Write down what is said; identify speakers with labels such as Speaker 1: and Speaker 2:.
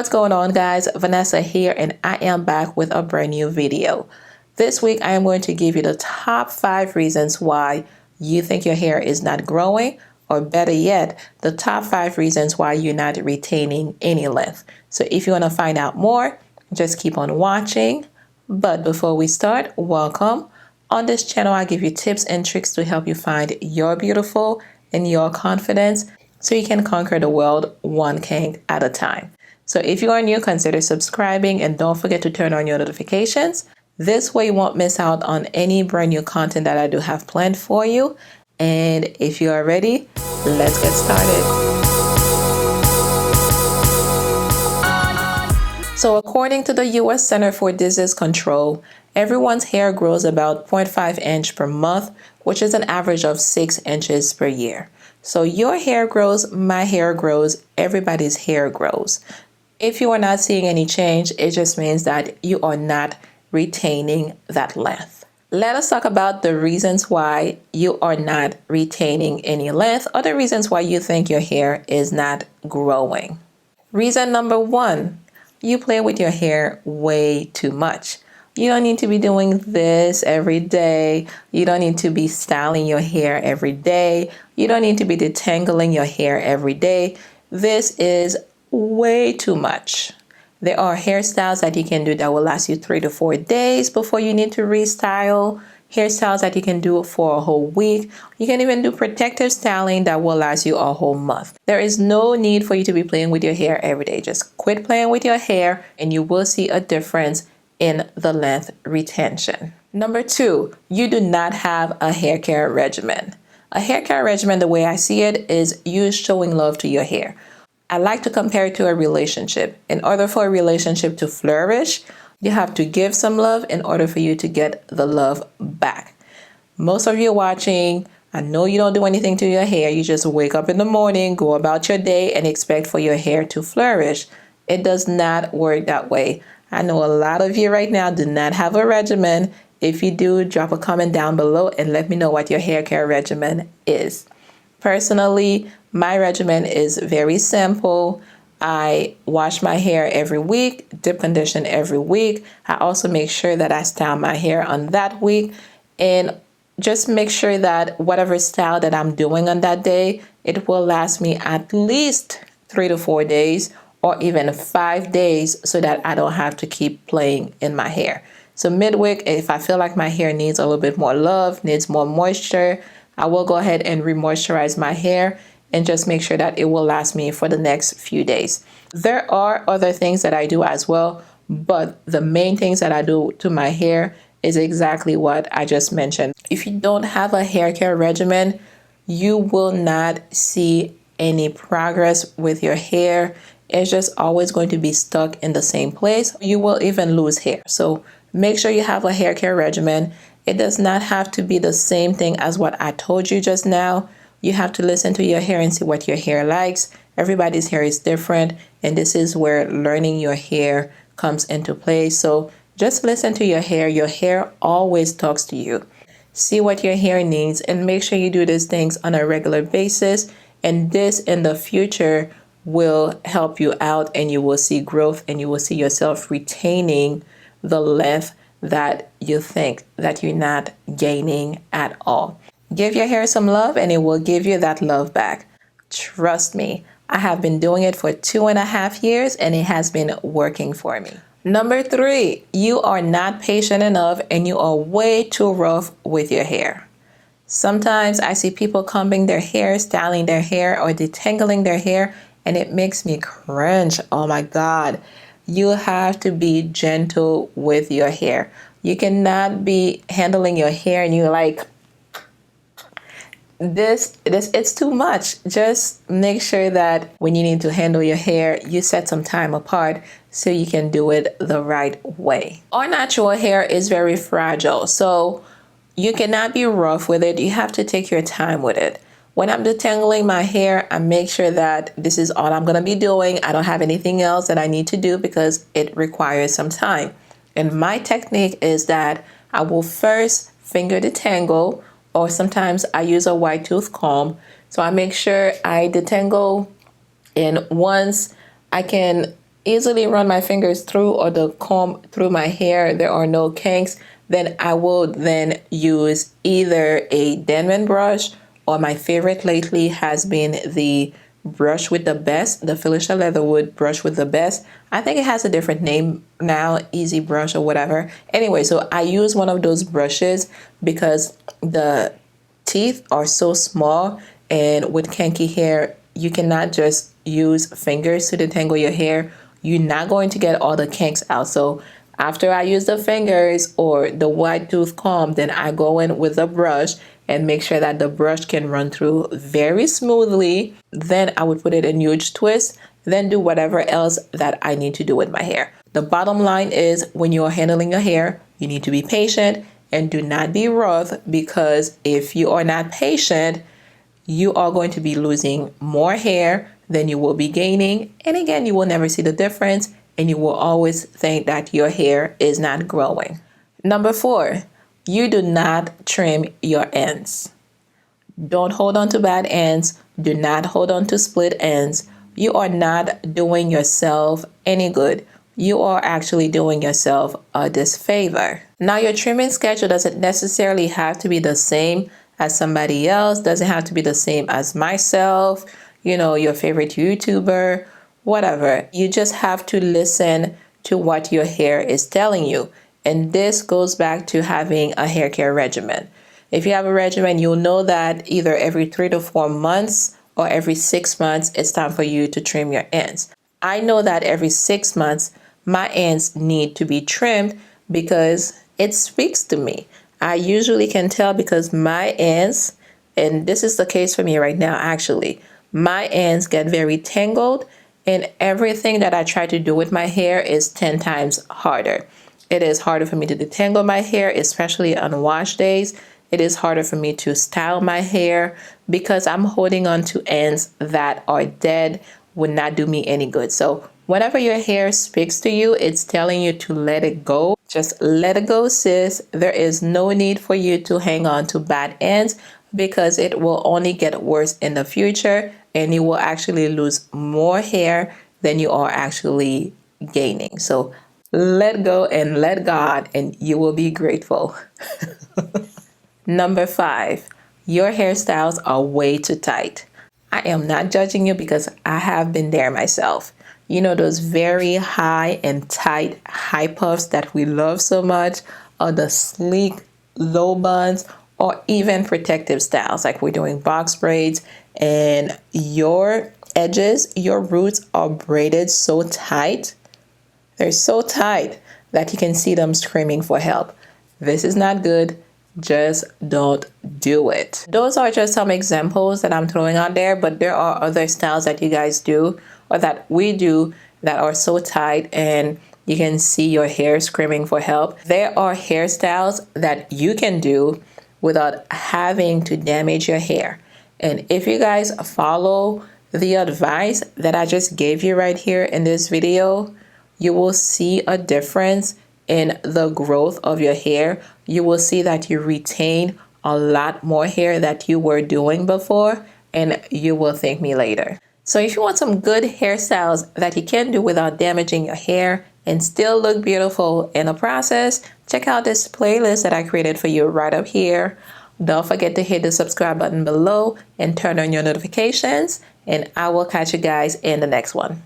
Speaker 1: What's going on, guys? Vanessa here, and I am back with a brand new video. This week I am going to give you the top 5 reasons why you think your hair is not growing, or better yet, the top 5 reasons why you're not retaining any length. So if you want to find out more, just keep on watching. But before we start, welcome. On this channel, I give you tips and tricks to help you find your beautiful and your confidence so you can conquer the world one kink at a time. So if you are new, consider subscribing and don't forget to turn on your notifications. This way you won't miss out on any brand new content that I do have planned for you. And if you are ready, let's get started. So according to the US Center for Disease Control, everyone's hair grows about 0.5 inch per month, which is an average of 6 inches per year. So your hair grows, my hair grows, everybody's hair grows. If you are not seeing any change, it just means that you are not retaining that length. Let us talk about the reasons why you are not retaining any length, or the reasons why you think your hair is not growing. Reason number 1, you play with your hair way too much. You don't need to be doing this every day. You don't need to be styling your hair every day. You don't need to be detangling your hair every day. This is way too much. There are hairstyles that you can do that will last you 3 to 4 days before you need to restyle. Hairstyles that you can do for a whole week. You can even do protective styling that will last you a whole month. There is no need for you to be playing with your hair every day. Just quit playing with your hair and you will see a difference in the length retention. Number 2, you do not have a hair care regimen. A hair care regimen, the way I see it, is you showing love to your hair. I like to compare it to a relationship. In order for a relationship to flourish, you have to give some love in order for you to get the love back. Most of you watching, I know you don't do anything to your hair. You just wake up in the morning, go about your day, and expect for your hair to flourish. It does not work that way. I know a lot of you right now do not have a regimen. If you do, drop a comment down below and let me know what your hair care regimen is. Personally, my regimen is very simple. I wash my hair every week, dip condition every week. I also make sure that I style my hair on that week, and just make sure that whatever style that I'm doing on that day, it will last me at least 3 to 4 days or even 5 days so that I don't have to keep playing in my hair. So midweek, if I feel like my hair needs a little bit more love, needs more moisture, I will go ahead and re-moisturize my hair and just make sure that it will last me for the next few days. There are other things that I do as well, but the main things that I do to my hair is exactly what I just mentioned. If you don't have a hair care regimen, you will not see any progress with your hair. It's just always going to be stuck in the same place. You will even lose hair. So make sure you have a hair care regimen. It does not have to be the same thing as what I told you just now. You have to listen to your hair and see what your hair likes. Everybody's hair is different, and this is where learning your hair comes into play. So just listen to your hair. Your hair always talks to you. See what your hair needs and make sure you do these things on a regular basis. And this in the future will help you out, and you will see growth, and you will see yourself retaining the length that you think that you're not gaining at all. Give your hair some love and it will give you that love back. Trust me, I have been doing it for 2.5 years and it has been working for me. Number 3, you are not patient enough and you are way too rough with your hair. Sometimes I see people combing their hair, styling their hair, or detangling their hair, and it makes me cringe. Oh my God. You have to be gentle with your hair. You cannot be handling your hair and you're like, this it's too much. Just make sure that when you need to handle your hair, you set some time apart so you can do it the right way. Our natural hair is very fragile, so you cannot be rough with it. You have to take your time with it. When I'm detangling my hair, I make sure that this is all I'm going to be doing. I don't have anything else that I need to do because it requires some time. And my technique is that I will first finger detangle, or sometimes I use a wide tooth comb. So I make sure I detangle, and once I can easily run my fingers through or the comb through my hair, there are no kinks, then I will then use either a Denman brush, or my favorite lately has been the brush with the best, the Felicia Leatherwood brush with the best. I think it has a different name now, easy brush or whatever. Anyway, so I use one of those brushes because the teeth are so small, and with kinky hair, you cannot just use fingers to detangle your hair. You're not going to get all the kinks out. So after I use the fingers or the wide tooth comb, then I go in with a brush and make sure that the brush can run through very smoothly. Then I would put it in huge twists, then do whatever else that I need to do with my hair. The bottom line is, when you are handling your hair, you need to be patient and do not be rough, because if you are not patient, you are going to be losing more hair than you will be gaining. And again, you will never see the difference, and you will always think that your hair is not growing. Number 4, you do not trim your ends. Don't hold on to bad ends. Do not hold on to split ends. You are not doing yourself any good. You are actually doing yourself a disfavor. Now, your trimming schedule doesn't necessarily have to be the same as somebody else, doesn't have to be the same as myself, your favorite YouTuber, whatever. You just have to listen to what your hair is telling you. And this goes back to having a hair care regimen. If you have a regimen, you'll know that either every 3 to 4 months or every 6 months, it's time for you to trim your ends. I know that every 6 months, my ends need to be trimmed because it speaks to me. I usually can tell because my ends, and this is the case for me right now actually, my ends get very tangled, and everything that I try to do with my hair is 10 times harder. It is harder for me to detangle my hair, especially on wash days. It is harder for me to style my hair because I'm holding on to ends that are dead, would not do me any good. So whenever your hair speaks to you, it's telling you to let it go. Just let it go, sis. There is no need for you to hang on to bad ends, because it will only get worse in the future, and you will actually lose more hair than you are actually gaining. So let go and let God, and you will be grateful. Number 5, your hairstyles are way too tight. I am not judging you because I have been there myself. Those very high and tight high puffs that we love so much, or the sleek low buns, or even protective styles like we're doing box braids, and your edges, your roots are braided so tight. They're so tight that you can see them screaming for help. This is not good. Just don't do it. Those are just some examples that I'm throwing out there, but there are other styles that you guys do or that we do that are so tight and you can see your hair screaming for help. There are hairstyles that you can do without having to damage your hair. And if you guys follow the advice that I just gave you right here in this video, you will see a difference in the growth of your hair. You will see that you retain a lot more hair that you were doing before, and you will thank me later. So if you want some good hairstyles that you can do without damaging your hair and still look beautiful in the process, check out this playlist that I created for you right up here. Don't forget to hit the subscribe button below and turn on your notifications, and I will catch you guys in the next one.